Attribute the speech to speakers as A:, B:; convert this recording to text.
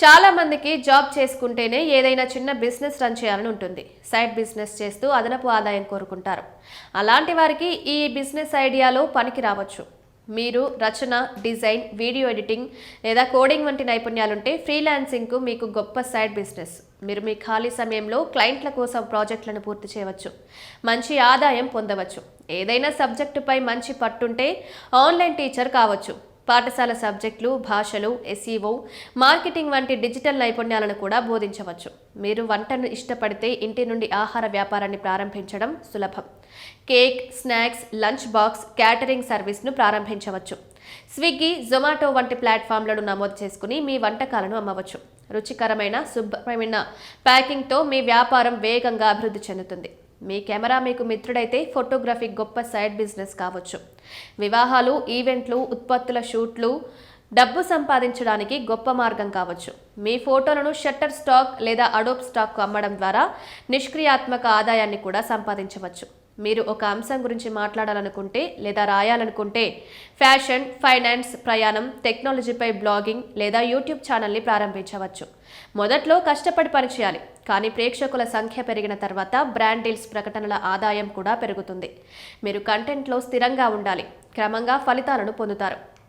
A: చాలా మందికి జాబ్ చేసుకుంటేనే ఏదైనా చిన్న బిజినెస్ రన్ చేయాలని ఉంటుంది. సైడ్ బిజినెస్ చేస్తూ అదనపు ఆదాయం కోరుకుంటారు. అలాంటి వారికి ఈ బిజినెస్ ఐడియాలో పనికి రావచ్చు. మీరు రచన, డిజైన్, వీడియో ఎడిటింగ్ లేదా కోడింగ్ వంటి నైపుణ్యాలుంటే ఫ్రీలాన్సింగ్కు మీకు గొప్ప సైడ్ బిజినెస్. మీరు మీ ఖాళీ సమయంలో క్లయింట్ల కోసం ప్రాజెక్టులను పూర్తి చేయవచ్చు. మంచి ఆదాయం పొందవచ్చు. ఏదైనా సబ్జెక్టుపై మంచి పట్టుంటే ఆన్లైన్ టీచర్ కావచ్చు. పాఠశాల సబ్జెక్టులు, భాషలు, ఎస్ఈఓ, మార్కెటింగ్ వంటి డిజిటల్ నైపుణ్యాలను కూడా బోధించవచ్చు. మీరు వంటను ఇష్టపడితే ఇంటి నుండి ఆహార వ్యాపారాన్ని ప్రారంభించడం సులభం. Cake, snacks, lunch box, catering సర్వీస్ను ప్రారంభించవచ్చు. స్విగ్గీ, జొమాటో వంటి ప్లాట్ఫామ్లను నమోదు చేసుకుని మీ వంటకాలను అమ్మవచ్చు. రుచికరమైన, శుభ్రమైన ప్యాకింగ్తో మీ వ్యాపారం వేగంగా అభివృద్ధి చెందుతుంది. మీ కెమెరా మీకు మిత్రుడైతే ఫోటోగ్రఫీ గొప్ప సైడ్ బిజినెస్ కావచ్చు. వివాహాలు, ఈవెంట్లు, ఉత్పత్తుల షూట్లు డబ్బు సంపాదించడానికి గొప్ప మార్గం కావచ్చు. మీ ఫోటోలను షట్టర్ స్టాక్ లేదా అడోబ్ స్టాక్కు అమ్మడం ద్వారా నిష్క్రియాత్మక ఆదాయాన్ని కూడా సంపాదించవచ్చు. మీరు ఒక అంశం గురించి మాట్లాడాలనుకుంటే లేదా రాయాలనుకుంటే ఫ్యాషన్, ఫైనాన్స్, ప్రయాణం, టెక్నాలజీపై బ్లాగింగ్ లేదా యూట్యూబ్ ఛానల్ని ప్రారంభించవచ్చు. మొదట్లో కష్టపడి పనిచేయాలి, కానీ ప్రేక్షకుల సంఖ్య పెరిగిన తర్వాత బ్రాండ్ డీల్స్, ప్రకటనల ఆదాయం కూడా పెరుగుతుంది. మీరు కంటెంట్లో స్థిరంగా ఉండాలి, క్రమంగా ఫలితాలను పొందుతారు.